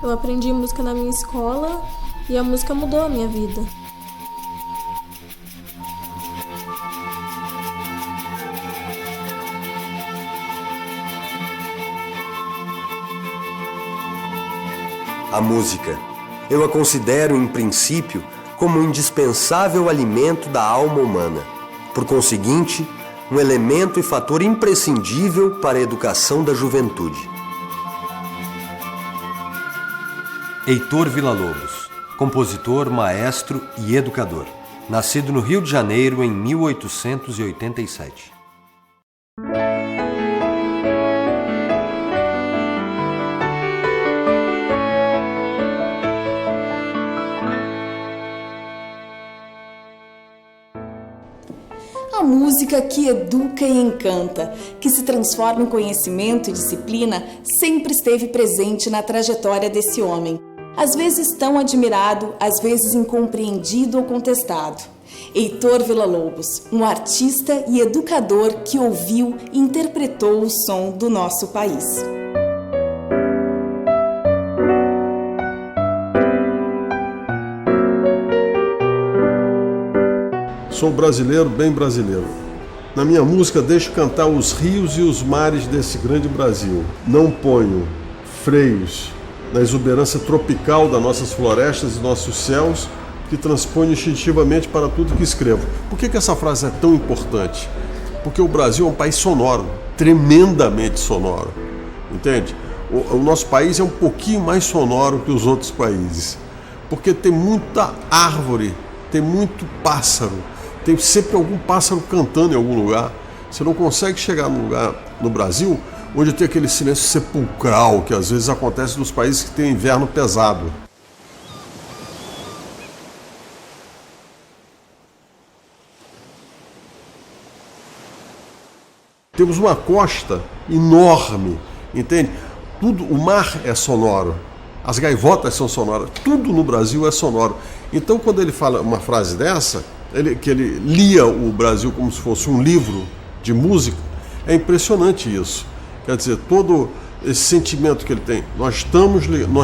Eu aprendi música na minha escola e a música mudou a minha vida. A música, eu a considero, em princípio, como um indispensável alimento da alma humana. Por conseguinte, um elemento e fator imprescindível para a educação da juventude. Heitor Villa-Lobos, compositor, maestro e educador. Nascido no Rio de Janeiro em 1887. A música que educa e encanta, que se transforma em conhecimento e disciplina, sempre esteve presente na trajetória desse homem. Às vezes tão admirado, às vezes incompreendido ou contestado. Heitor Villa-Lobos, um artista e educador que ouviu e interpretou o som do nosso país. Sou brasileiro, bem brasileiro. Na minha música deixo cantar os rios e os mares desse grande Brasil. Não ponho freios na exuberância tropical das nossas florestas e nossos céus, que transponho instintivamente para tudo que escrevo. Por que essa frase é tão importante? Porque o Brasil é um país sonoro, tremendamente sonoro, entende? O nosso país é um pouquinho mais sonoro que os outros países, porque tem muita árvore, tem muito pássaro, tem sempre algum pássaro cantando em algum lugar. Você não consegue chegar num lugar no Brasil onde tem aquele silêncio sepulcral que às vezes acontece nos países que tem inverno pesado. Temos uma costa enorme, entende? Tudo, o mar é sonoro, as gaivotas são sonoras, tudo no Brasil é sonoro. Então, quando ele fala uma frase dessa, que ele lia o Brasil como se fosse um livro de música, é impressionante isso. Quer dizer, todo esse sentimento que ele tem. Nós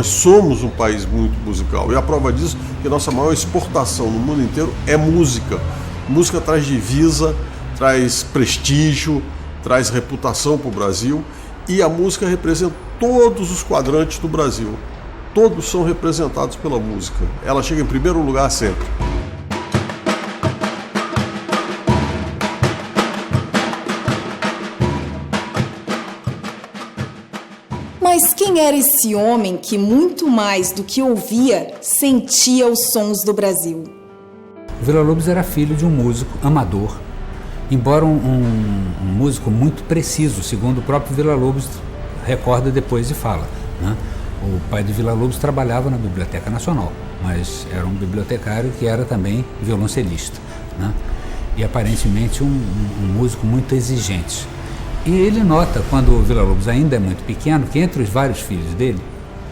somos um país muito musical, e a prova disso é que a nossa maior exportação no mundo inteiro é música. Música traz divisa, traz prestígio, traz reputação para o Brasil, e a música representa todos os quadrantes do Brasil. Todos são representados pela música. Ela chega em primeiro lugar sempre. Mas quem era esse homem que, muito mais do que ouvia, sentia os sons do Brasil? O Villa-Lobos era filho de um músico amador, embora um músico muito preciso, segundo o próprio Villa-Lobos recorda depois e fala, né? O pai do Villa-Lobos trabalhava na Biblioteca Nacional, mas era um bibliotecário que era também violoncelista, né? E aparentemente um músico muito exigente. E ele nota, quando o Villa-Lobos ainda é muito pequeno, que entre os vários filhos dele,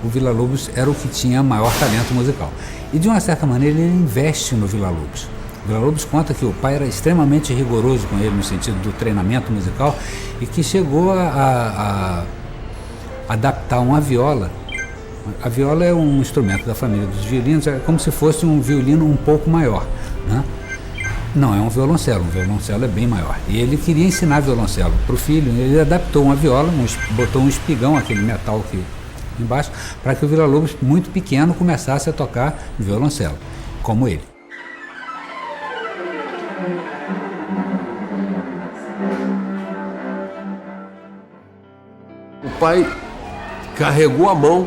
o Villa-Lobos era o que tinha maior talento musical. E de uma certa maneira ele investe no Villa-Lobos. O Villa-Lobos conta que o pai era extremamente rigoroso com ele no sentido do treinamento musical e que chegou a adaptar uma viola. A viola é um instrumento da família dos violinos, é como se fosse um violino um pouco maior, né? Não é um violoncelo é bem maior. E ele queria ensinar violoncelo para o filho, ele adaptou uma viola, botou um espigão, aquele metal aqui embaixo, para que o Villa-Lobos, muito pequeno, começasse a tocar violoncelo, como ele. O pai carregou a mão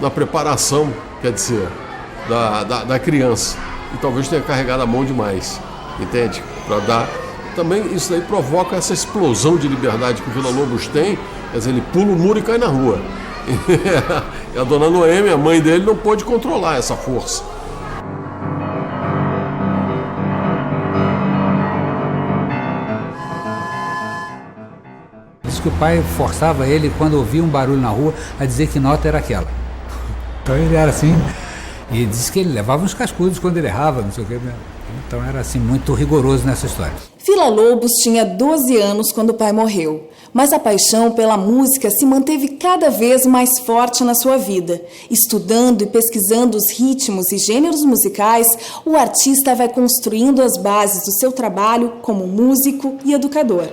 na preparação, quer dizer, da criança. E talvez tenha carregado a mão demais, entende? Para dar. Também isso aí provoca essa explosão de liberdade que o Villa-Lobos tem, quer dizer, ele pula o muro e cai na rua. E a dona Noemi, a mãe dele, não pôde controlar essa força. Diz que o pai forçava ele, quando ouvia um barulho na rua, a dizer que nota era aquela. Então ele era assim. E diz que ele levava uns cascudos quando ele errava, não sei o que. Então era assim muito rigoroso nessa história. Villa-Lobos tinha 12 anos quando o pai morreu, mas a paixão pela música se manteve cada vez mais forte na sua vida. Estudando e pesquisando os ritmos e gêneros musicais, o artista vai construindo as bases do seu trabalho como músico e educador.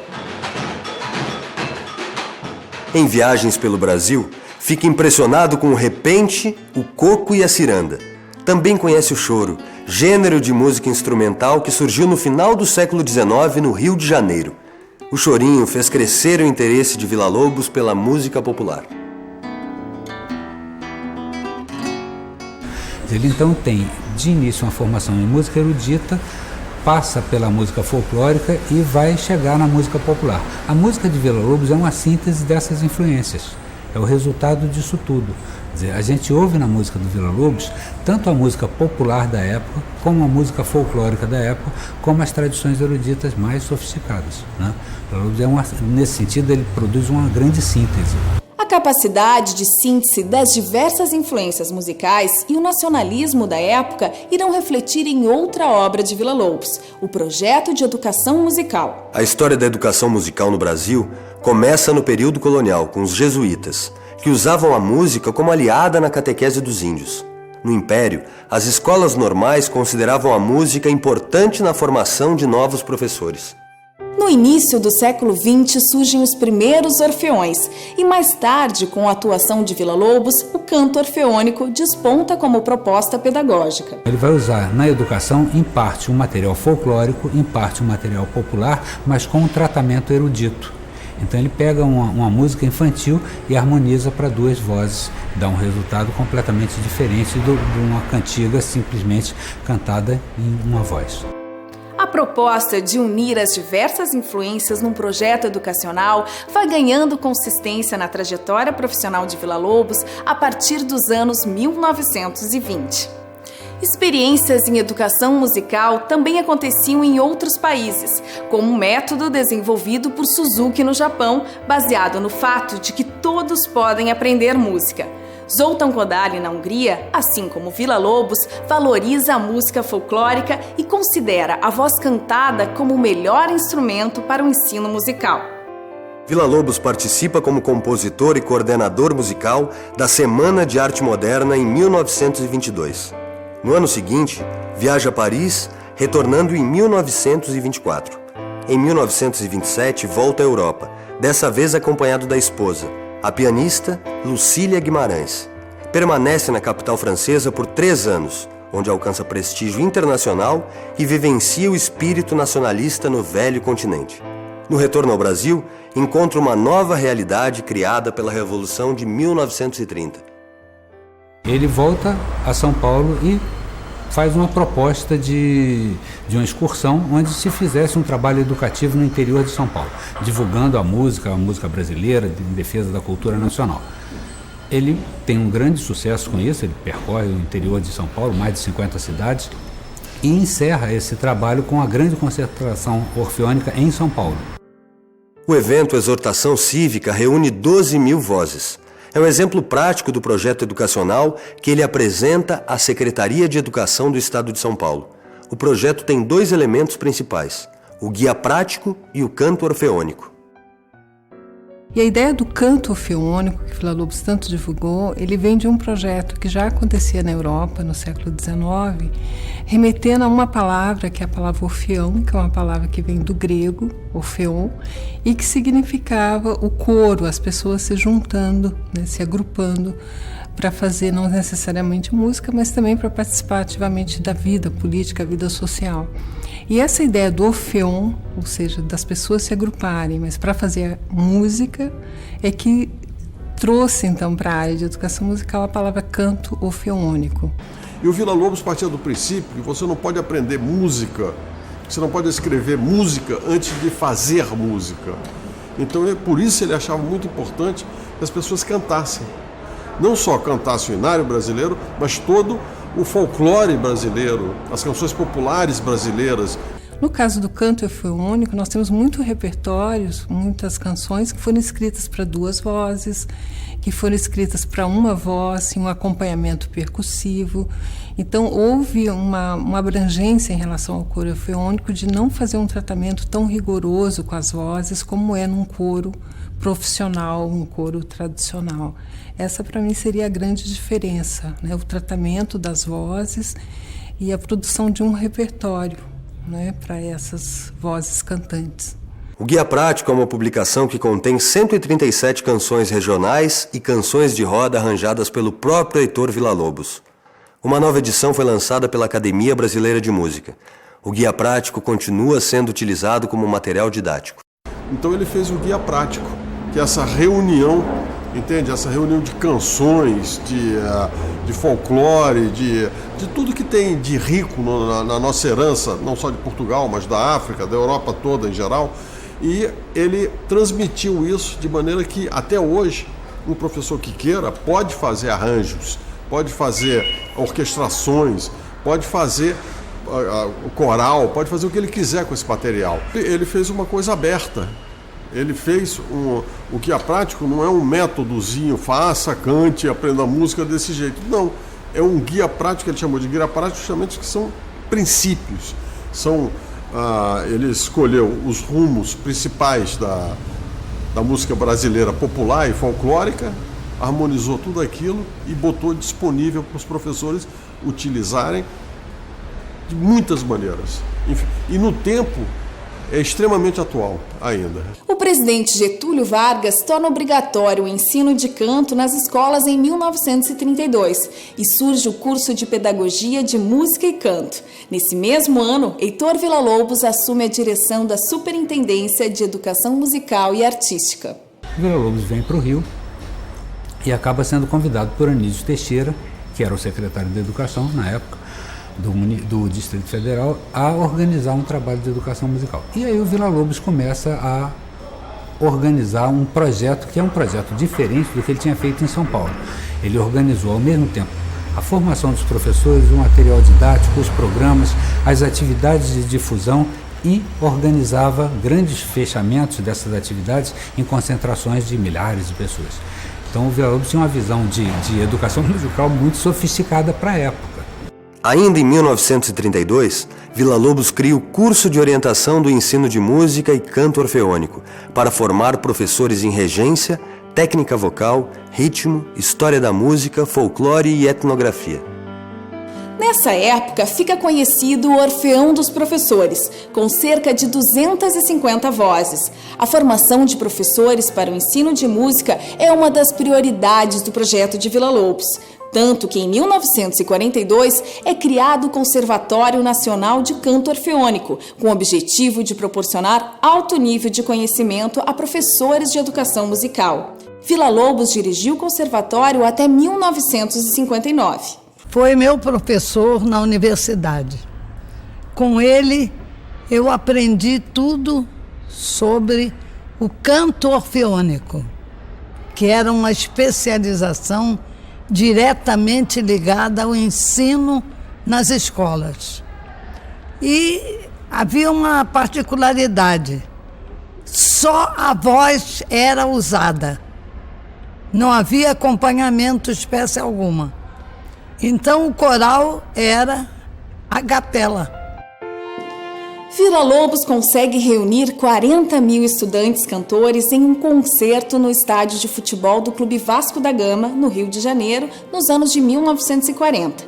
Em viagens pelo Brasil, fica impressionado com o repente, o coco e a ciranda. Também conhece o choro, gênero de música instrumental que surgiu no final do século XIX no Rio de Janeiro. O chorinho fez crescer o interesse de Villa-Lobos pela música popular. Ele então tem de início uma formação em música erudita, passa pela música folclórica e vai chegar na música popular. A música de Villa-Lobos é uma síntese dessas influências, é o resultado disso tudo. Quer dizer, a gente ouve na música do Villa-Lobos tanto a música popular da época, como a música folclórica da época, como as tradições eruditas mais sofisticadas, né? Villa-Lobos nesse sentido, ele produz uma grande síntese. A capacidade de síntese das diversas influências musicais e o nacionalismo da época irão refletir em outra obra de Villa-Lobos, o Projeto de Educação Musical. A história da educação musical no Brasil começa no período colonial, com os jesuítas, que usavam a música como aliada na catequese dos índios. No Império, as escolas normais consideravam a música importante na formação de novos professores. No início do século XX surgem os primeiros orfeões e mais tarde, com a atuação de Villa-Lobos, o canto orfeônico desponta como proposta pedagógica. Ele vai usar na educação, em parte, um material folclórico, em parte, um material popular, mas com um tratamento erudito. Então ele pega uma música infantil e harmoniza para duas vozes, dá um resultado completamente diferente de uma cantiga simplesmente cantada em uma voz. A proposta de unir as diversas influências num projeto educacional vai ganhando consistência na trajetória profissional de Villa-Lobos a partir dos anos 1920. Experiências em educação musical também aconteciam em outros países, como um método desenvolvido por Suzuki no Japão, baseado no fato de que todos podem aprender música. Zoltán Kodály, na Hungria, assim como Villa-Lobos, valoriza a música folclórica e considera a voz cantada como o melhor instrumento para o ensino musical. Villa-Lobos participa como compositor e coordenador musical da Semana de Arte Moderna em 1922. No ano seguinte, viaja a Paris, retornando em 1924. Em 1927, volta à Europa, dessa vez acompanhado da esposa, a pianista Lucília Guimarães. Permanece na capital francesa por 3 anos, onde alcança prestígio internacional e vivencia o espírito nacionalista no velho continente. No retorno ao Brasil, encontra uma nova realidade criada pela Revolução de 1930. Ele volta a São Paulo e faz uma proposta de uma excursão onde se fizesse um trabalho educativo no interior de São Paulo, divulgando a música brasileira, em defesa da cultura nacional. Ele tem um grande sucesso com isso, ele percorre o interior de São Paulo, mais de 50 cidades, e encerra esse trabalho com a grande concentração orfeônica em São Paulo. O evento Exortação Cívica reúne 12 mil vozes. É um exemplo prático do projeto educacional que ele apresenta à Secretaria de Educação do Estado de São Paulo. O projeto tem 2 elementos principais, o guia prático e o canto orfeônico. E a ideia do canto orfeônico, que Villa-Lobos tanto divulgou, ele vem de um projeto que já acontecia na Europa no século XIX, remetendo a uma palavra, que é a palavra orfeão, que é uma palavra que vem do grego, orfeon, e que significava o coro, as pessoas se juntando, né, se agrupando para fazer não necessariamente música, mas também para participar ativamente da vida política, vida social. E essa ideia do orfeon, ou seja, das pessoas se agruparem, mas para fazer música, é que trouxe então para a área de educação musical a palavra canto orfeônico. E o Villa-Lobos partia do princípio que você não pode aprender música, você não pode escrever música antes de fazer música. Então, por isso ele achava muito importante que as pessoas cantassem. Não só cantassem o hinário brasileiro, mas todo o folclore brasileiro, as canções populares brasileiras. No caso do canto orfeônico, nós temos muitos repertórios, muitas canções que foram escritas para 2 vozes, que foram escritas para uma voz, em um acompanhamento percussivo. Então, houve uma abrangência em relação ao coro orfeônico de não fazer um tratamento tão rigoroso com as vozes como é num coro profissional, um coro tradicional. Essa, para mim, seria a grande diferença, né? O tratamento das vozes e a produção de um repertório, né, para essas vozes cantantes. O Guia Prático é uma publicação que contém 137 canções regionais e canções de roda arranjadas pelo próprio Heitor Villa-Lobos. Uma nova edição foi lançada pela Academia Brasileira de Música. O Guia Prático continua sendo utilizado como material didático. Então ele fez o Guia Prático, que é essa reunião, entende? Essa reunião de canções, de folclore, de tudo que tem de rico na nossa herança, não só de Portugal, mas da África, da Europa toda em geral. E ele transmitiu isso de maneira que, até hoje, um professor que queira pode fazer arranjos, pode fazer orquestrações, pode fazer o coral, pode fazer o que ele quiser com esse material. Ele fez uma coisa aberta. Ele fez o Guia Prático não é um métodozinho, faça, cante, aprenda música desse jeito. Não, é um guia prático, ele chamou de guia prático justamente que são princípios. Ele escolheu os rumos principais da música brasileira popular e folclórica, harmonizou tudo aquilo e botou disponível para os professores utilizarem de muitas maneiras. Enfim, e no tempo é extremamente atual ainda. O presidente Getúlio Vargas torna obrigatório o ensino de canto nas escolas em 1932 e surge o curso de Pedagogia de Música e Canto. Nesse mesmo ano, Heitor Villa-Lobos assume a direção da Superintendência de Educação Musical e Artística. Villa-Lobos vem para o Rio e acaba sendo convidado por Anísio Teixeira, que era o secretário de Educação na época, do Distrito Federal, a organizar um trabalho de educação musical. E aí o Villa-Lobos começa a organizar um projeto que é um projeto diferente do que ele tinha feito em São Paulo. Ele organizou ao mesmo tempo a formação dos professores, o material didático, os programas, as atividades de difusão e organizava grandes fechamentos dessas atividades em concentrações de milhares de pessoas. Então o Villa-Lobos tinha uma visão de educação musical muito sofisticada para a época. Ainda em 1932, Villa-Lobos cria o Curso de Orientação do Ensino de Música e Canto Orfeônico para formar professores em regência, técnica vocal, ritmo, história da música, folclore e etnografia. Nessa época, fica conhecido o Orfeão dos Professores, com cerca de 250 vozes. A formação de professores para o ensino de música é uma das prioridades do projeto de Villa-Lobos. Tanto que em 1942 é criado o Conservatório Nacional de Canto Orfeônico, com o objetivo de proporcionar alto nível de conhecimento a professores de educação musical. Villa-Lobos dirigiu o conservatório até 1959. Foi meu professor na universidade. Com ele, eu aprendi tudo sobre o canto orfeônico, que era uma especialização diretamente ligada ao ensino nas escolas. E havia uma particularidade: só a voz era usada, não havia acompanhamento espécie alguma. Então o coral era a capela. Villa-Lobos consegue reunir 40 mil estudantes cantores em um concerto no estádio de futebol do Clube Vasco da Gama, no Rio de Janeiro, nos anos de 1940.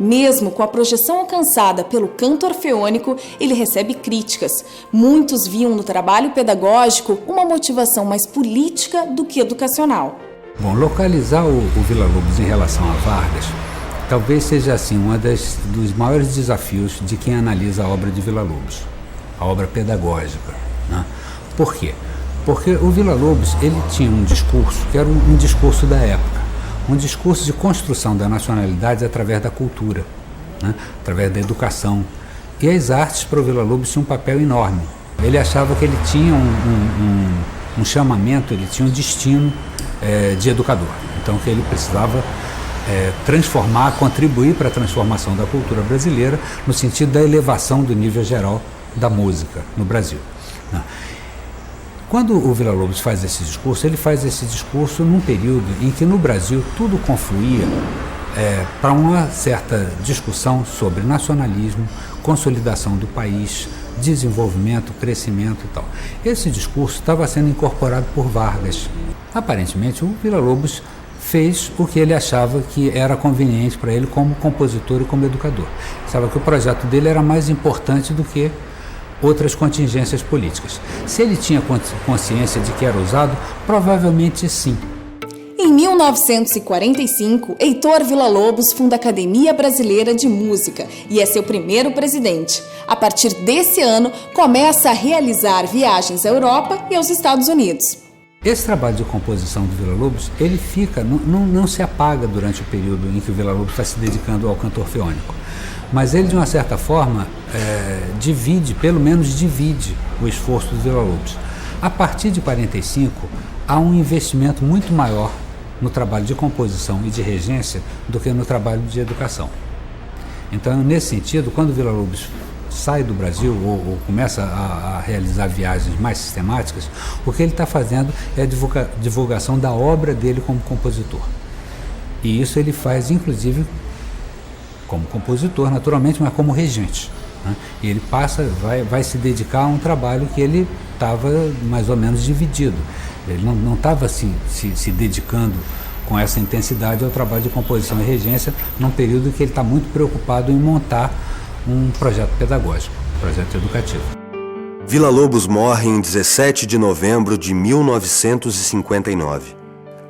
Mesmo com a projeção alcançada pelo canto orfeônico, ele recebe críticas. Muitos viam no trabalho pedagógico uma motivação mais política do que educacional. Bom, localizar o Villa-Lobos em relação a Vargas talvez seja assim dos maiores desafios de quem analisa a obra de Villa-Lobos, a obra pedagógica, né? Por quê? Porque o Villa-Lobos ele tinha um discurso que era um discurso da época, um discurso de construção da nacionalidade através da cultura, né? Através da educação. E as artes para o Villa-Lobos tinham um papel enorme. Ele achava que ele tinha um chamamento, ele tinha um destino de educador, então que ele precisava contribuir para a transformação da cultura brasileira no sentido da elevação do nível geral da música no Brasil. Quando o Villa-Lobos faz esse discurso, ele faz esse discurso num período em que no Brasil tudo confluía para uma certa discussão sobre nacionalismo, consolidação do país, desenvolvimento, crescimento e tal. Esse discurso estava sendo incorporado por Vargas. Aparentemente, o Villa-Lobos fez o que ele achava que era conveniente para ele como compositor e como educador. Sabe que o projeto dele era mais importante do que outras contingências políticas. Se ele tinha consciência de que era usado, provavelmente sim. Em 1945, Heitor Villa-Lobos funda a Academia Brasileira de Música e é seu primeiro presidente. A partir desse ano, começa a realizar viagens à Europa e aos Estados Unidos. Esse trabalho de composição do Villa-Lobos, ele fica, não se apaga durante o período em que o Villa-Lobos está se dedicando ao canto orfeônico. Mas ele, de uma certa forma, pelo menos divide o esforço do Villa-Lobos. A partir de 45, há um investimento muito maior no trabalho de composição e de regência do que no trabalho de educação. Então, nesse sentido, quando o Villa-Lobos sai do Brasil ou começa a realizar viagens mais sistemáticas, o que ele está fazendo é a divulgação da obra dele como compositor. E isso ele faz, inclusive, como compositor, naturalmente, mas como regente. E ele vai se dedicar a um trabalho que ele estava mais ou menos dividido. Ele não estava se dedicando com essa intensidade ao trabalho de composição e regência num período em que ele está muito preocupado em montar um projeto pedagógico, um projeto educativo. Villa-Lobos morre em 17 de novembro de 1959.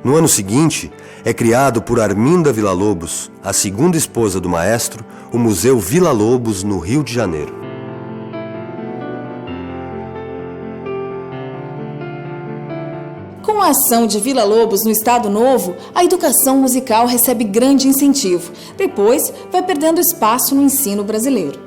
No ano seguinte, é criado por Arminda Villa-Lobos, a segunda esposa do maestro, o Museu Villa-Lobos, no Rio de Janeiro. Com a ação de Villa-Lobos no Estado Novo, a educação musical recebe grande incentivo. Depois, vai perdendo espaço no ensino brasileiro.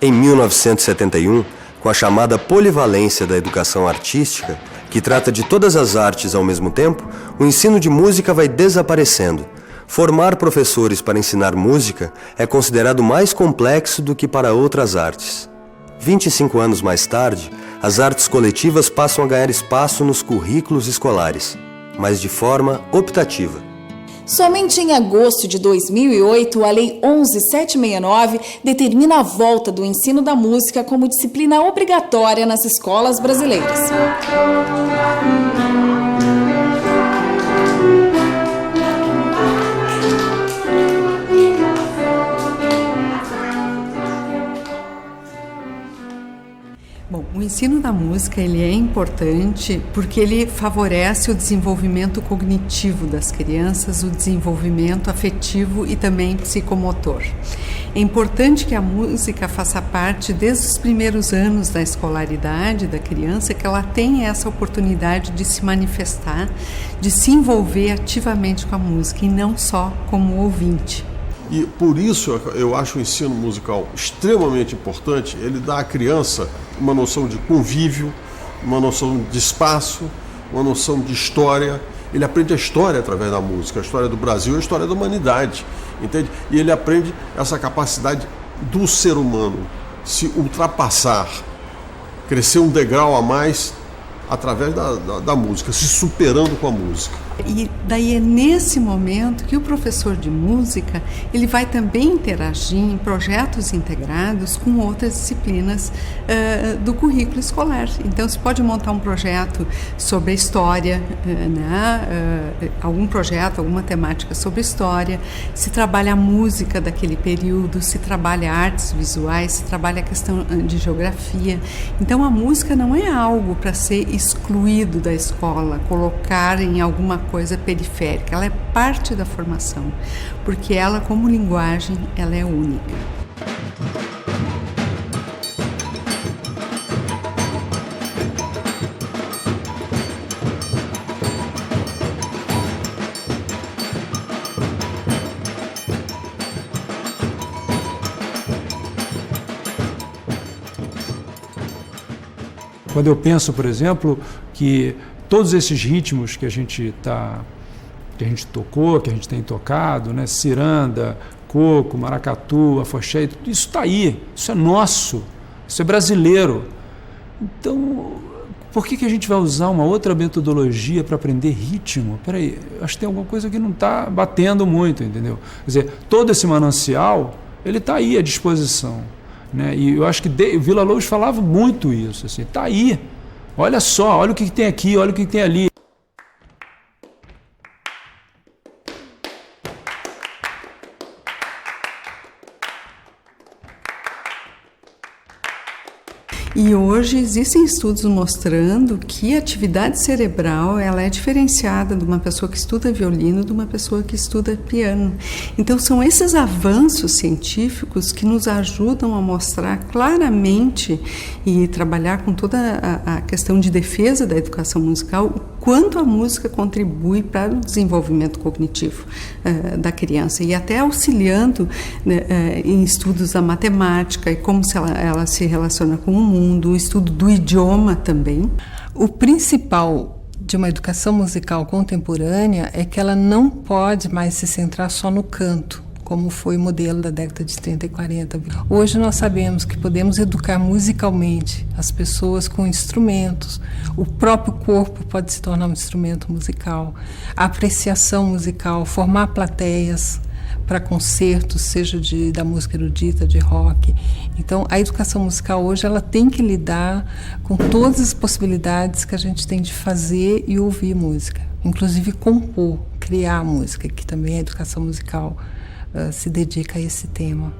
Em 1971, com a chamada polivalência da educação artística, que trata de todas as artes ao mesmo tempo, o ensino de música vai desaparecendo. Formar professores para ensinar música é considerado mais complexo do que para outras artes. 25 anos mais tarde, as artes coletivas passam a ganhar espaço nos currículos escolares, mas de forma optativa. Somente em agosto de 2008, a Lei 11.769 determina a volta do ensino da música como disciplina obrigatória nas escolas brasileiras. Bom, o ensino da música ele é importante porque ele favorece o desenvolvimento cognitivo das crianças, o desenvolvimento afetivo e também psicomotor. É importante que a música faça parte desde os primeiros anos da escolaridade da criança, que ela tenha essa oportunidade de se manifestar, de se envolver ativamente com a música e não só como ouvinte. E por isso eu acho o ensino musical extremamente importante. Ele dá à criança uma noção de convívio, uma noção de espaço, uma noção de história. Ele aprende a história através da música, a história do Brasil e a história da humanidade, entende? E ele aprende essa capacidade do ser humano se ultrapassar, crescer um degrau a mais através da música, se superando com a música. E daí é nesse momento que o professor de música ele vai também interagir em projetos integrados com outras disciplinas do currículo escolar. Então se pode montar um projeto sobre a história, algum projeto, alguma temática sobre história, se trabalha a música daquele período, se trabalha artes visuais, se trabalha a questão de geografia. Então a música não é algo para ser excluído da escola, colocar em alguma coisa periférica, ela é parte da formação, porque ela, como linguagem, ela é única. Quando eu penso, por exemplo, que todos esses ritmos que a gente tocou, que a gente tem tocado, né? Ciranda, coco, maracatu, afoxé, isso está aí, isso é nosso, isso é brasileiro. Então, por que a gente vai usar uma outra metodologia para aprender ritmo? Peraí, acho que tem alguma coisa que não está batendo muito, entendeu? Quer dizer, todo esse manancial, ele está aí à disposição, né? E eu acho que Vila Lobos falava muito isso, assim, está aí. Olha só, olha o que tem aqui, olha o que tem ali. E hoje existem estudos mostrando que a atividade cerebral ela é diferenciada de uma pessoa que estuda violino de uma pessoa que estuda piano. Então são esses avanços científicos que nos ajudam a mostrar claramente e trabalhar com toda a questão de defesa da educação musical, o quanto a música contribui para o desenvolvimento cognitivo da criança e até auxiliando, né, em estudos da matemática e como ela se relaciona com o mundo, o estudo do idioma também. O principal de uma educação musical contemporânea é que ela não pode mais se centrar só no canto, como foi o modelo da década de 30 e 40. Hoje nós sabemos que podemos educar musicalmente as pessoas com instrumentos, o próprio corpo pode se tornar um instrumento musical, a apreciação musical, formar plateias para concertos, seja da música erudita, de rock. Então, a educação musical hoje ela tem que lidar com todas as possibilidades que a gente tem de fazer e ouvir música, inclusive compor, criar música, que também a educação musical se dedica a esse tema.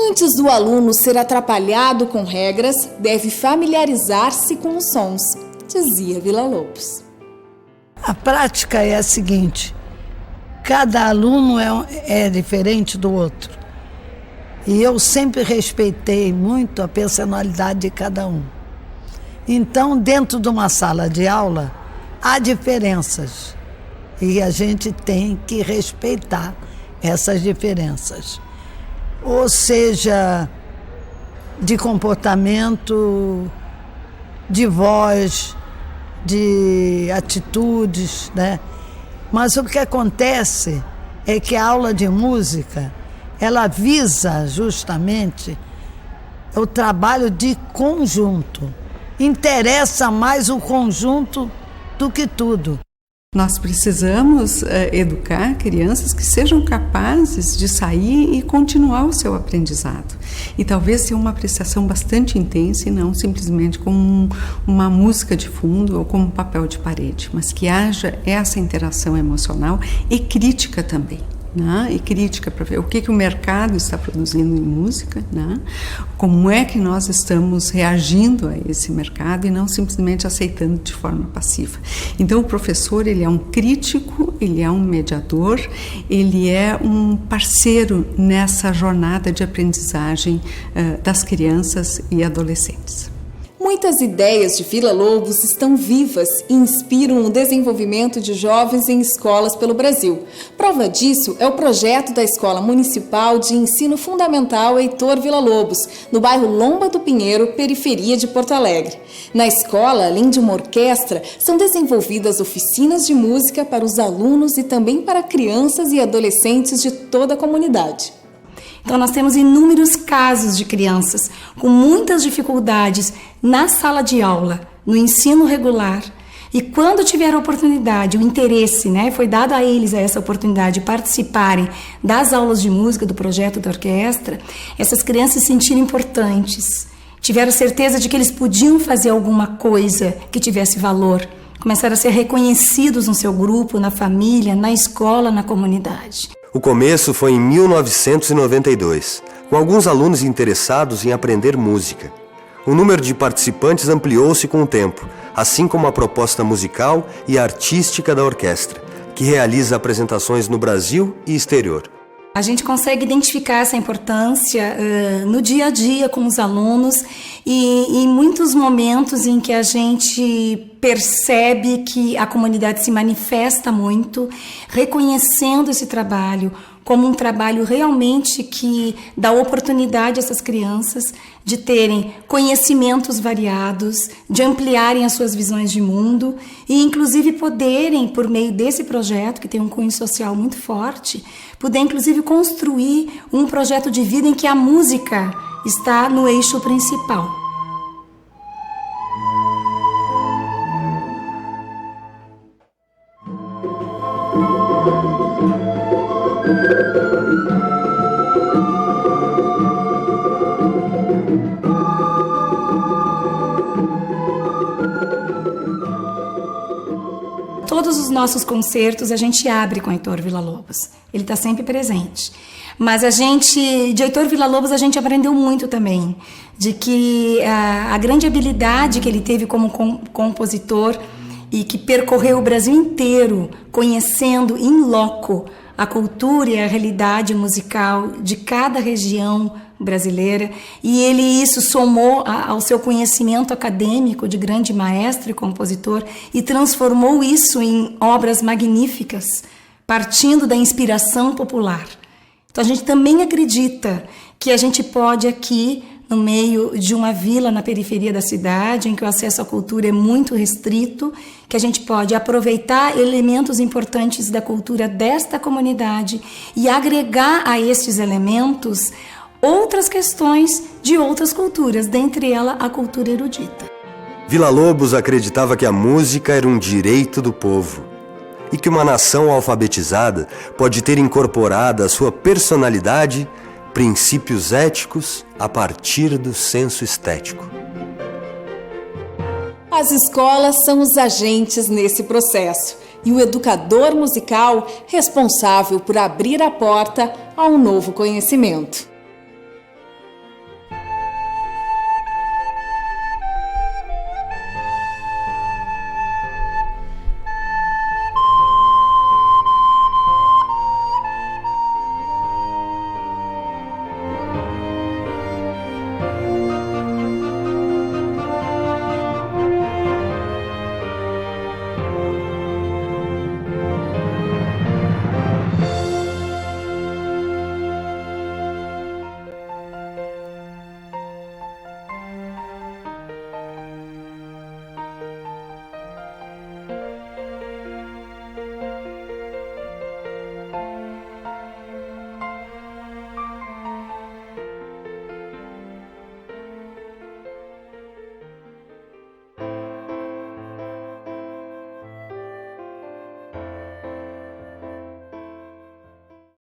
Antes do aluno ser atrapalhado com regras, deve familiarizar-se com os sons, dizia Vila Lobos. A prática é a seguinte: cada aluno é diferente do outro. E eu sempre respeitei muito a personalidade de cada um. Então, dentro de uma sala de aula, há diferenças. E a gente tem que respeitar essas diferenças. Ou seja, de comportamento, de voz, de atitudes, né? Mas o que acontece é que a aula de música, ela visa justamente o trabalho de conjunto. Interessa mais o conjunto do que tudo. Nós precisamos educar crianças que sejam capazes de sair e continuar o seu aprendizado. E talvez ter uma apreciação bastante intensa e não simplesmente como uma música de fundo ou como um papel de parede, mas que haja essa interação emocional e crítica também. Né? E crítica para ver o que o mercado está produzindo em música, né? Como é que nós estamos reagindo a esse mercado e não simplesmente aceitando de forma passiva. Então o professor ele é um crítico, ele é um mediador, ele é um parceiro nessa jornada de aprendizagem das crianças e adolescentes. Muitas ideias de Vila Lobos estão vivas e inspiram o desenvolvimento de jovens em escolas pelo Brasil. Prova disso é o projeto da Escola Municipal de Ensino Fundamental Heitor Vila Lobos, no bairro Lomba do Pinheiro, periferia de Porto Alegre. Na escola, além de uma orquestra, são desenvolvidas oficinas de música para os alunos e também para crianças e adolescentes de toda a comunidade. Então, nós temos inúmeros casos de crianças com muitas dificuldades na sala de aula, no ensino regular. E quando tiver a oportunidade, o interesse, né, foi dado a eles essa oportunidade de participarem das aulas de música do projeto da orquestra, essas crianças se sentiram importantes, tiveram certeza de que eles podiam fazer alguma coisa que tivesse valor, começaram a ser reconhecidos no seu grupo, na família, na escola, na comunidade. O começo foi em 1992, com alguns alunos interessados em aprender música. O número de participantes ampliou-se com o tempo, assim como a proposta musical e artística da orquestra, que realiza apresentações no Brasil e exterior. A gente consegue identificar essa importância no dia a dia com os alunos e em muitos momentos em que a gente percebe que a comunidade se manifesta muito, reconhecendo esse trabalho como um trabalho realmente que dá oportunidade a essas crianças de terem conhecimentos variados, de ampliarem as suas visões de mundo e, inclusive, poderem, por meio desse projeto, que tem um cunho social muito forte, poder, inclusive, construir um projeto de vida em que a música está no eixo principal. Todos os nossos concertos a gente abre com Heitor Villa-Lobos. Ele está sempre presente. Mas de Heitor Villa-Lobos a gente aprendeu muito também, de que a grande habilidade que ele teve como compositor e que percorreu o Brasil inteiro, conhecendo in loco a cultura e a realidade musical de cada região brasileira, e ele isso somou ao seu conhecimento acadêmico de grande maestro e compositor e transformou isso em obras magníficas, partindo da inspiração popular. Então a gente também acredita que a gente pode aqui, no meio de uma vila na periferia da cidade, em que o acesso à cultura é muito restrito, que a gente pode aproveitar elementos importantes da cultura desta comunidade e agregar a estes elementos outras questões de outras culturas, dentre elas a cultura erudita. Villa-Lobos acreditava que a música era um direito do povo e que uma nação alfabetizada pode ter incorporado à sua personalidade princípios éticos a partir do senso estético. As escolas são os agentes nesse processo e o educador musical responsável por abrir a porta a um novo conhecimento.